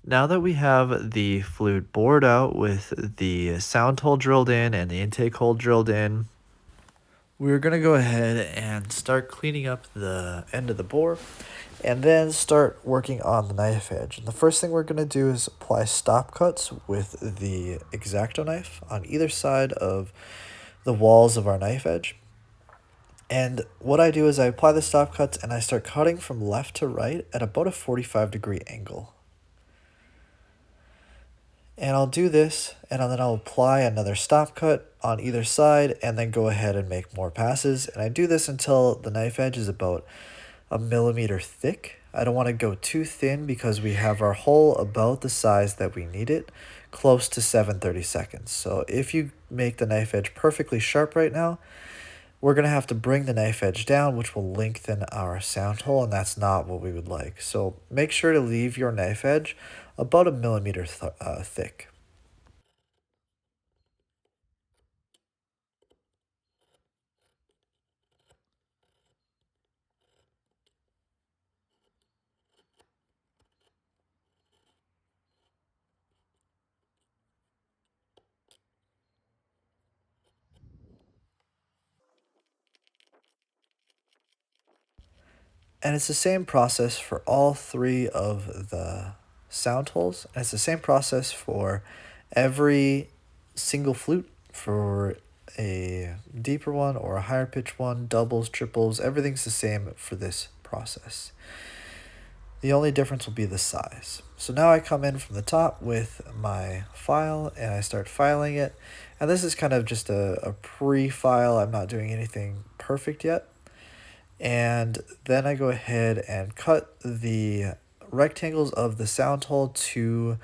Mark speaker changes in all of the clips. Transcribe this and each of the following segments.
Speaker 1: Now that we have the flute bored out with the sound hole drilled in and the intake hole drilled in, we're going to go ahead and start cleaning up the end of the bore and then start working on the knife edge. And the first thing we're going to do is apply stop cuts with the X-Acto knife on either side of the walls of our knife edge. And what I do is I apply the stop cuts and I start cutting from left to right at about a 45-degree angle. And I'll do this, and then I'll apply another stop cut on either side, and then go ahead and make more passes. And I do this until the knife edge is about a millimeter thick. I don't want to go too thin because we have our hole about the size that we need it, close to 7/32. So if you make the knife edge perfectly sharp right now, we're going to have to bring the knife edge down, which will lengthen our sound hole, and that's not what we would like. So make sure to leave your knife edge about a millimeter thick. And it's the same process for all three of the sound holes. And it's the same process for every single flute, for a deeper one or a higher pitch one, doubles, triples, everything's the same for this process. The only difference will be the size. So now I come in from the top with my file and I start filing it. And this is kind of just a pre-file. I'm not doing anything perfect yet. And then I go ahead and cut the rectangles of the sound hole to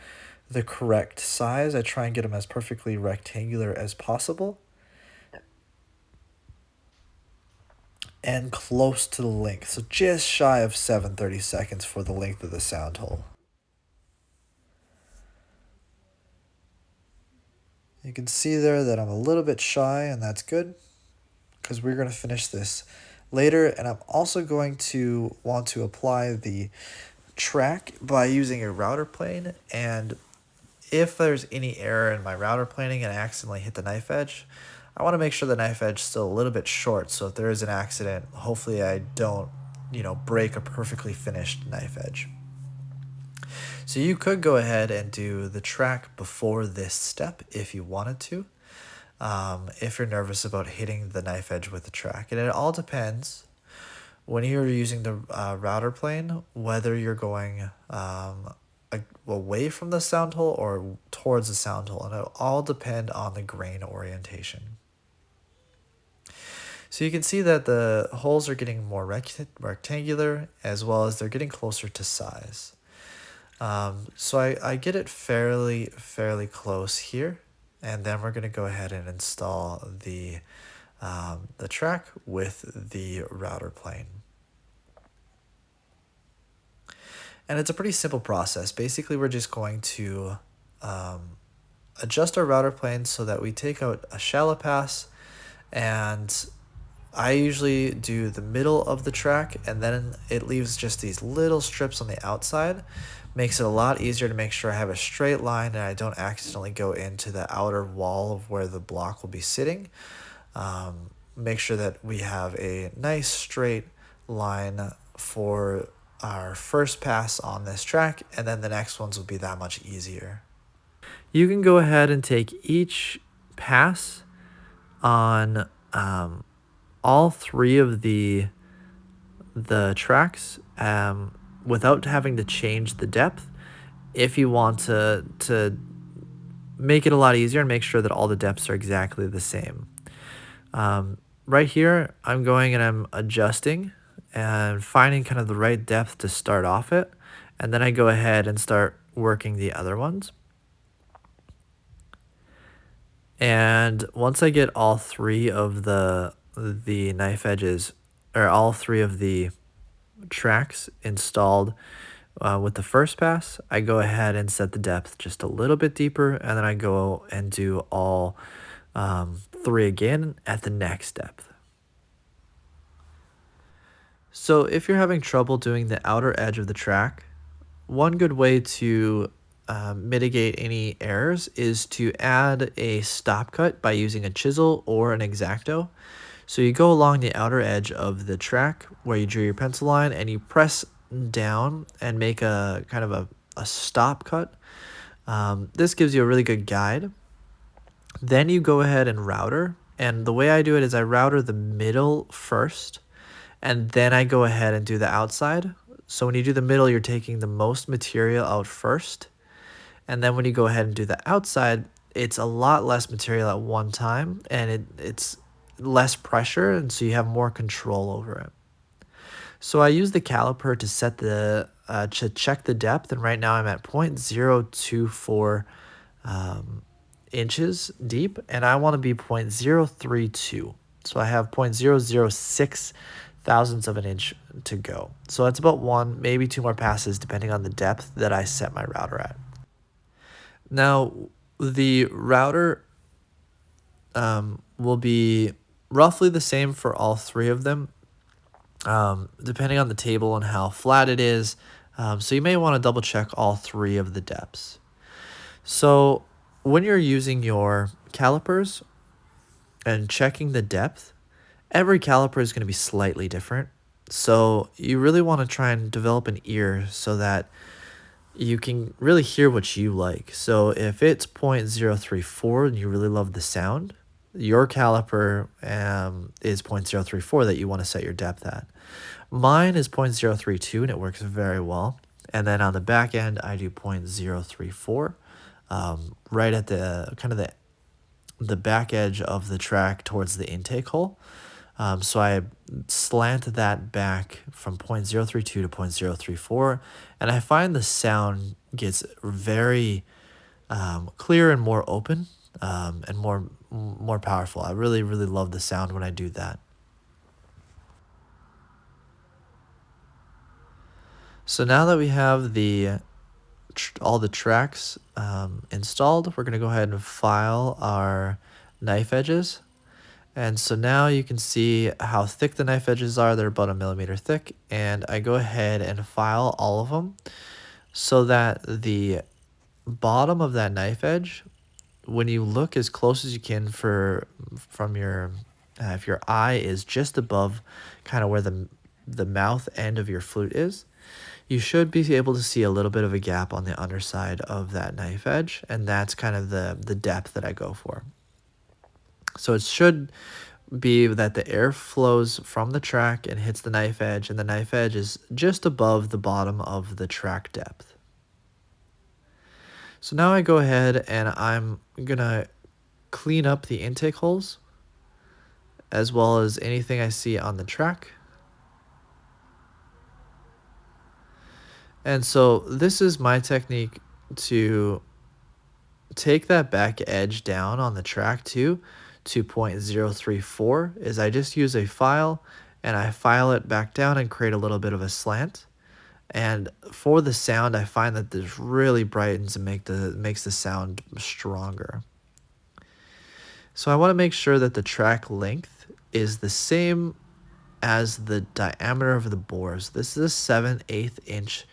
Speaker 1: the correct size. I try and get them as perfectly rectangular as possible and close to the length. So just shy of 7/32 for the length of the sound hole. You can see there that I'm a little bit shy, and that's good because we're going to finish this later. And I'm also going to want to apply the track by using a router plane. And if there's any error in my router planing and I accidentally hit the knife edge, I want to make sure the knife edge is still a little bit short. So if there is an accident, hopefully I don't, break a perfectly finished knife edge. So you could go ahead and do the track before this step if you wanted to, if you're nervous about hitting the knife edge with the track. And it all depends when you're using the router plane, whether you're going away from the sound hole or towards the sound hole. And it'll all depend on the grain orientation. So you can see that the holes are getting more rectangular as well as they're getting closer to size. So I get it fairly close here, and then we're gonna go ahead and install the track with the router plane. And it's a pretty simple process. Basically, we're just going to adjust our router plane so that we take out a shallow pass, and I usually do the middle of the track, and then it leaves just these little strips on the outside. Makes it a lot easier to make sure I have a straight line and I don't accidentally go into the outer wall of where the block will be sitting. Make sure that we have a nice straight line for our first pass on this track, and then the next ones will be that much easier. You can go ahead and take each pass on all three of the tracks without having to change the depth if you want to make it a lot easier and make sure that all the depths are exactly the same. Right here, I'm going and I'm adjusting and finding kind of the right depth to start off it. And then I go ahead and start working the other ones. And once I get all three of the knife edges, or all three of the tracks installed with the first pass, I go ahead and set the depth just a little bit deeper, and then I go and do all three again at the next depth. So if you're having trouble doing the outer edge of the track, one good way to mitigate any errors is to add a stop cut by using a chisel or an X-Acto. So you go along the outer edge of the track where you drew your pencil line and you press down and make a kind of a stop cut. This gives you a really good guide. Then you go ahead and router. And the way I do it is I router the middle first, and then I go ahead and do the outside. So when you do the middle, you're taking the most material out first. And then when you go ahead and do the outside, it's a lot less material at one time, and it's less pressure, and so you have more control over it. So I use the caliper to set the to check the depth, and right now I'm at 0.024 inches deep, and I want to be 0.032. So I have 0.006 thousandths of an inch to go. So that's about one, maybe two more passes, depending on the depth that I set my router at. Now, the router will be roughly the same for all three of them, depending on the table and how flat it is. So you may want to double check all three of the depths. So when you're using your calipers and checking the depth, every caliper is going to be slightly different. So you really want to try and develop an ear so that you can really hear what you like. So if it's 0.034 and you really love the sound, your caliper is 0.034 that you want to set your depth at. Mine is 0.032 and it works very well. And then on the back end, I do 0.034, right at the kind of the back edge of the track towards the intake hole. So I slant that back from 0.032 to 0.034, and I find the sound gets very clear and more open, and more powerful. I really love the sound when I do that. So now that we have all the tracks installed, we're gonna go ahead and file our knife edges. And so now you can see how thick the knife edges are. They're about 1 millimeter thick. And I go ahead and file all of them so that the bottom of that knife edge, when you look as close as you can from your, if your eye is just above kind of where the mouth end of your flute is, you should be able to see a little bit of a gap on the underside of that knife edge. And that's kind of the depth that I go for. So it should be that the air flows from the track and hits the knife edge, and the knife edge is just above the bottom of the track depth. So now I go ahead and I'm gonna clean up the intake holes as well as anything I see on the track. And so this is my technique to take that back edge down on the track too, to 0.034, is I just use a file and I file it back down and create a little bit of a slant. And for the sound, I find that this really brightens and makes the sound stronger. So I want to make sure that the track length is the same as the diameter of the bores. This is a 7/8 inch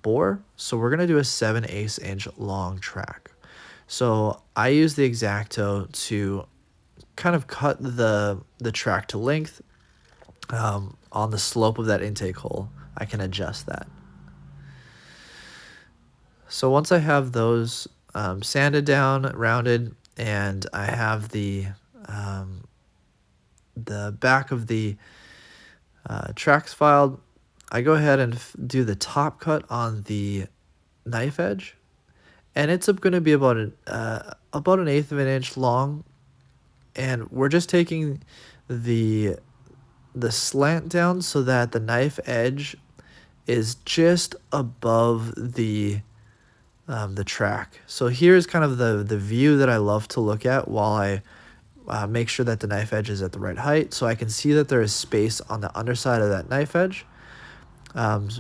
Speaker 1: bore, so we're gonna do a 7/8 inch long track. So I use the X-Acto to kind of cut the track to length. On the slope of that intake hole, I can adjust that. So once I have those sanded down, rounded, and I have the back of the tracks filed, I go ahead and do the top cut on the knife edge, and it's going to be about 1/8 of an inch long, and we're just taking the slant down so that the knife edge is just above the track. So here's kind of the view that I love to look at while I make sure that the knife edge is at the right height, so I can see that there is space on the underside of that knife edge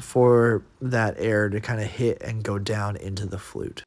Speaker 1: for that air to kind of hit and go down into the flute.